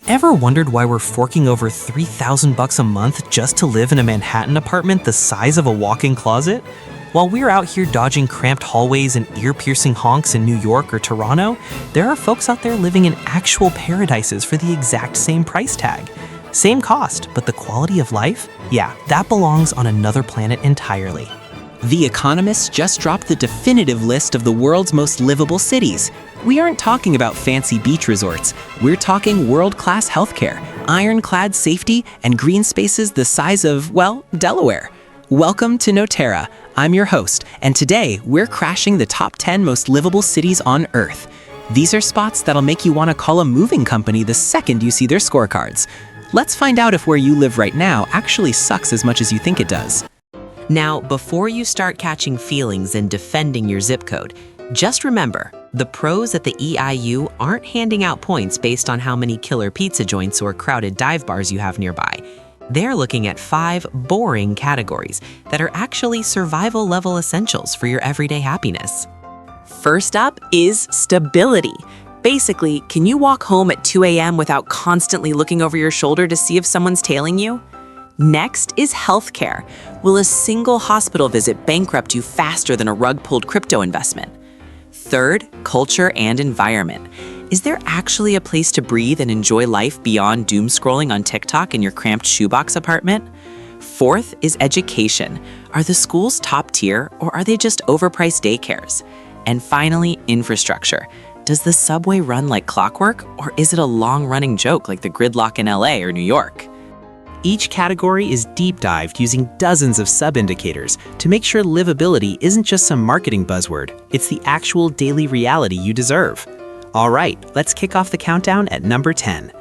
Ever wondered why we're forking over $3,000 a month just to live in a Manhattan apartment the size of a walk-in closet? While we're out here dodging cramped hallways and ear-piercing honks in New York or Toronto, there are folks out there living in actual paradises for the exact same price tag. Same cost, but the quality of life? Yeah, that belongs on another planet entirely. The Economist just dropped the definitive list of the world's most livable cities. We aren't talking about fancy beach resorts. We're talking world-class healthcare, iron-clad safety, and green spaces the size of, well, Delaware. Welcome to Knowterra. I'm your host, and today we're crashing the top 10 most livable cities on Earth. These are spots that'll make you want to call a moving company the second you see their scorecards. Let's find out if where you live right now actually sucks as much as you think it does. Now, before you start catching feelings and defending your zip code, just remember, the pros at the EIU aren't handing out points based on how many killer pizza joints or crowded dive bars you have nearby. They're looking at 5 boring categories that are actually survival-level essentials for your everyday happiness. First up is stability. Basically, can you walk home at 2 a.m. without constantly looking over your shoulder to see if someone's tailing you? Next is healthcare. Will a single hospital visit bankrupt you faster than a rug-pulled crypto investment? Third, culture and environment. Is there actually a place to breathe and enjoy life beyond doom scrolling on TikTok in your cramped shoebox apartment? Fourth is education. Are the schools top tier or are they just overpriced daycares? And finally, infrastructure. Does the subway run like clockwork or is it a long-running joke like the gridlock in LA or New York? Each category is deep-dived using dozens of sub-indicators to make sure livability isn't just some marketing buzzword, it's the actual daily reality you deserve. All right, let's kick off the countdown at number 10.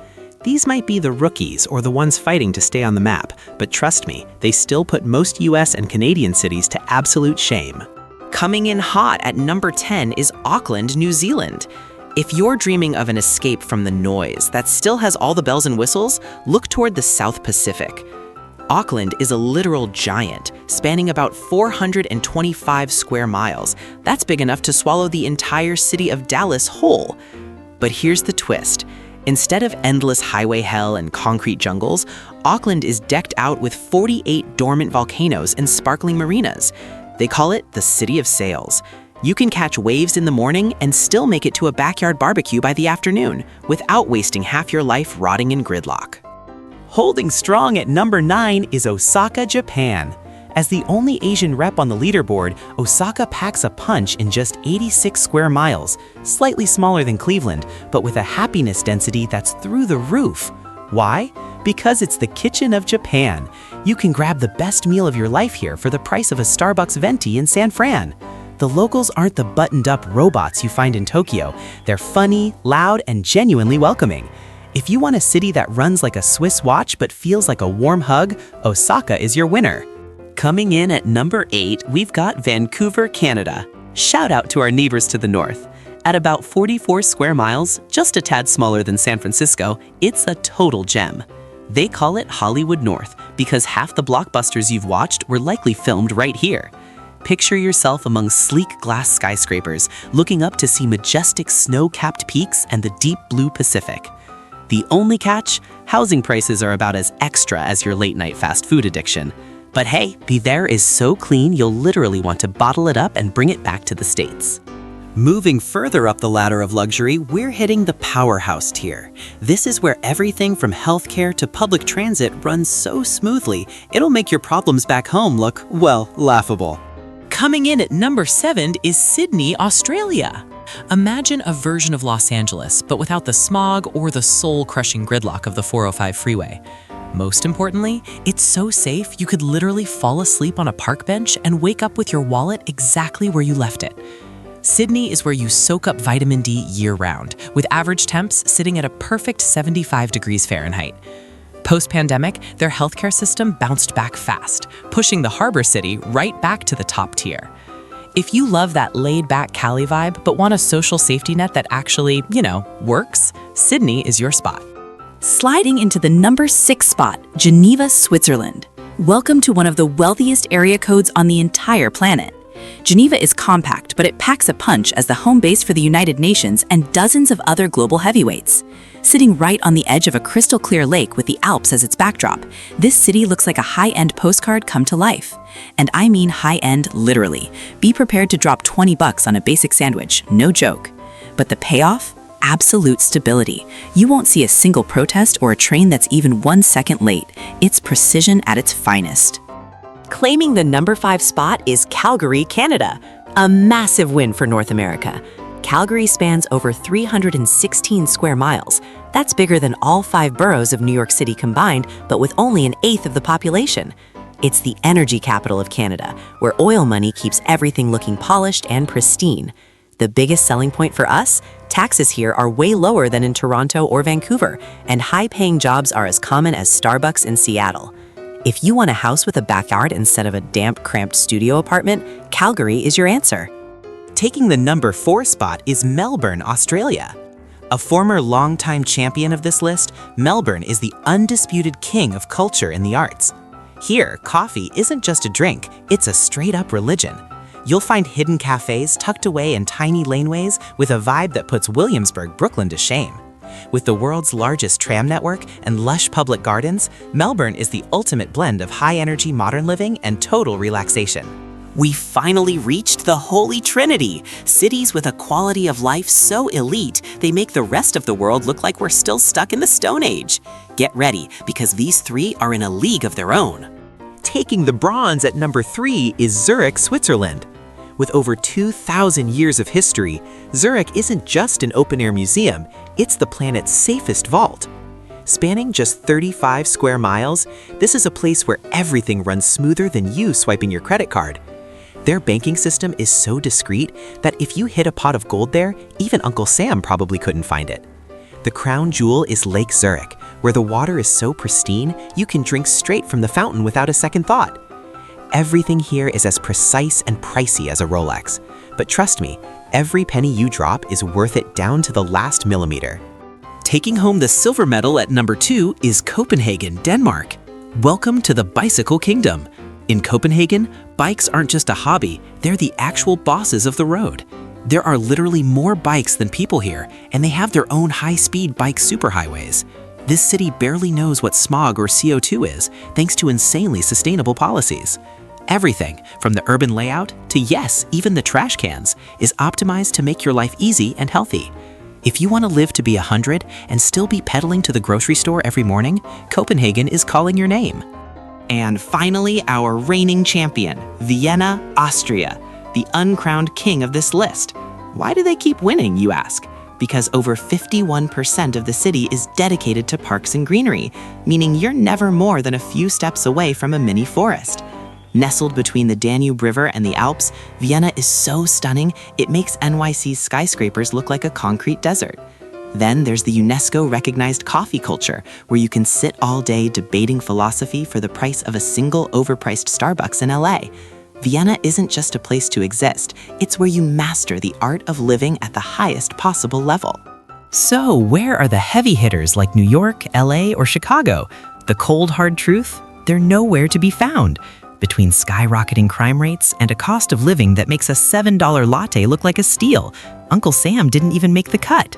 These might be the rookies or the ones fighting to stay on the map, but trust me, they still put most US and Canadian cities to absolute shame. Coming in hot at number 10 is Auckland, New Zealand. If you're dreaming of an escape from the noise that still has all the bells and whistles, look toward the South Pacific. Auckland is a literal giant, spanning about 425 square miles. That's big enough to swallow the entire city of Dallas whole. But here's the twist. Instead of endless highway hell and concrete jungles, Auckland is decked out with 48 dormant volcanoes and sparkling marinas. They call it the City of Sails. You can catch waves in the morning and still make it to a backyard barbecue by the afternoon without wasting half your life rotting in gridlock. Holding strong at number 9 is Osaka, Japan. As the only Asian rep on the leaderboard, Osaka packs a punch in just 86 square miles, slightly smaller than Cleveland, but with a happiness density that's through the roof. Why? Because it's the kitchen of Japan. You can grab the best meal of your life here for the price of a Starbucks venti in San Fran. The locals aren't the buttoned-up robots you find in Tokyo. They're funny, loud, and genuinely welcoming. If you want a city that runs like a Swiss watch but feels like a warm hug, Osaka is your winner. Coming in at number 8, we've got Vancouver, Canada. Shout out to our neighbors to the north. At about 44 square miles, just a tad smaller than San Francisco, it's a total gem. They call it Hollywood North because half the blockbusters you've watched were likely filmed right here. Picture yourself among sleek glass skyscrapers, looking up to see majestic snow-capped peaks and the deep blue Pacific. The only catch? Housing prices are about as extra as your late-night fast food addiction. But hey, the there is so clean you'll literally want to bottle it up and bring it back to the States. Moving further up the ladder of luxury, we're hitting the powerhouse tier. This is where everything from healthcare to public transit runs so smoothly, it'll make your problems back home look, well, laughable. Coming in at number 7 is Sydney, Australia. Imagine a version of Los Angeles, but without the smog or the soul-crushing gridlock of the 405 freeway. Most importantly, it's so safe you could literally fall asleep on a park bench and wake up with your wallet exactly where you left it. Sydney is where you soak up vitamin D year-round, with average temps sitting at a perfect 75 degrees Fahrenheit. Post-pandemic, their healthcare system bounced back fast, pushing the harbor city right back to the top tier. If you love that laid-back Cali vibe but want a social safety net that actually, works, Sydney is your spot. Sliding into the number 6 spot, Geneva, Switzerland. Welcome to one of the wealthiest area codes on the entire planet. Geneva is compact, but it packs a punch as the home base for the United Nations and dozens of other global heavyweights. Sitting right on the edge of a crystal-clear lake with the Alps as its backdrop, this city looks like a high-end postcard come to life. And I mean high-end literally. Be prepared to drop $20 on a basic sandwich, no joke. But the payoff? Absolute stability. You won't see a single protest or a train that's even 1 second late. It's precision at its finest. Claiming the number 5 spot is Calgary, Canada, a massive win for North America. Calgary spans over 316 square miles. That's bigger than all 5 boroughs of New York City combined, but with only an eighth of the population. It's the energy capital of Canada, where oil money keeps everything looking polished and pristine. The biggest selling point for us? Taxes here are way lower than in Toronto or Vancouver, and high-paying jobs are as common as Starbucks in Seattle. If you want a house with a backyard instead of a damp, cramped studio apartment, Calgary is your answer. Taking the number 4 spot is Melbourne, Australia. A former longtime champion of this list, Melbourne is the undisputed king of culture and the arts. Here, coffee isn't just a drink, it's a straight-up religion. You'll find hidden cafes tucked away in tiny laneways with a vibe that puts Williamsburg, Brooklyn to shame. With the world's largest tram network and lush public gardens, Melbourne is the ultimate blend of high-energy modern living and total relaxation. We finally reached the Holy Trinity, cities with a quality of life so elite they make the rest of the world look like we're still stuck in the Stone Age. Get ready, because these 3 are in a league of their own. Taking the bronze at number 3 is Zurich, Switzerland. With over 2,000 years of history, Zurich isn't just an open-air museum, it's the planet's safest vault. Spanning just 35 square miles, this is a place where everything runs smoother than you swiping your credit card. Their banking system is so discreet that if you hid a pot of gold there, even Uncle Sam probably couldn't find it. The crown jewel is Lake Zurich, where the water is so pristine you can drink straight from the fountain without a second thought. Everything here is as precise and pricey as a Rolex. But trust me, every penny you drop is worth it down to the last millimeter. Taking home the silver medal at number 2 is Copenhagen, Denmark. Welcome to the bicycle kingdom. In Copenhagen, bikes aren't just a hobby, they're the actual bosses of the road. There are literally more bikes than people here, and they have their own high-speed bike superhighways. This city barely knows what smog or CO2 is, thanks to insanely sustainable policies. Everything, from the urban layout to, yes, even the trash cans, is optimized to make your life easy and healthy. If you want to live to be 100 and still be pedaling to the grocery store every morning, Copenhagen is calling your name. And finally, our reigning champion, Vienna, Austria, the uncrowned king of this list. Why do they keep winning, you ask? Because over 51% of the city is dedicated to parks and greenery, meaning you're never more than a few steps away from a mini forest. Nestled between the Danube River and the Alps, Vienna is so stunning, it makes NYC's skyscrapers look like a concrete desert. Then there's the UNESCO-recognized coffee culture, where you can sit all day debating philosophy for the price of a single overpriced Starbucks in LA. Vienna isn't just a place to exist, it's where you master the art of living at the highest possible level. So, where are the heavy hitters like New York, LA, or Chicago? The cold, hard truth? They're nowhere to be found. Between skyrocketing crime rates and a cost of living that makes a $7 latte look like a steal, Uncle Sam didn't even make the cut.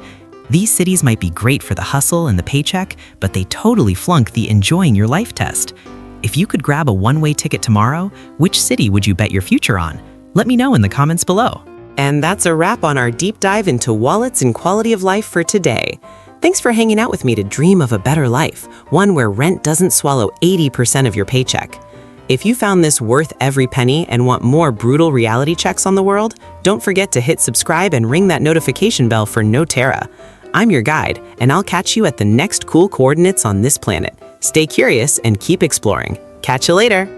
These cities might be great for the hustle and the paycheck, but they totally flunk the enjoying your life test. If you could grab a one-way ticket tomorrow, which city would you bet your future on? Let me know in the comments below. And that's a wrap on our deep dive into wallets and quality of life for today. Thanks for hanging out with me to dream of a better life, one where rent doesn't swallow 80% of your paycheck. If you found this worth every penny and want more brutal reality checks on the world, don't forget to hit subscribe and ring that notification bell for Knowterra. I'm your guide, and I'll catch you at the next cool coordinates on this planet. Stay curious and keep exploring. Catch you later!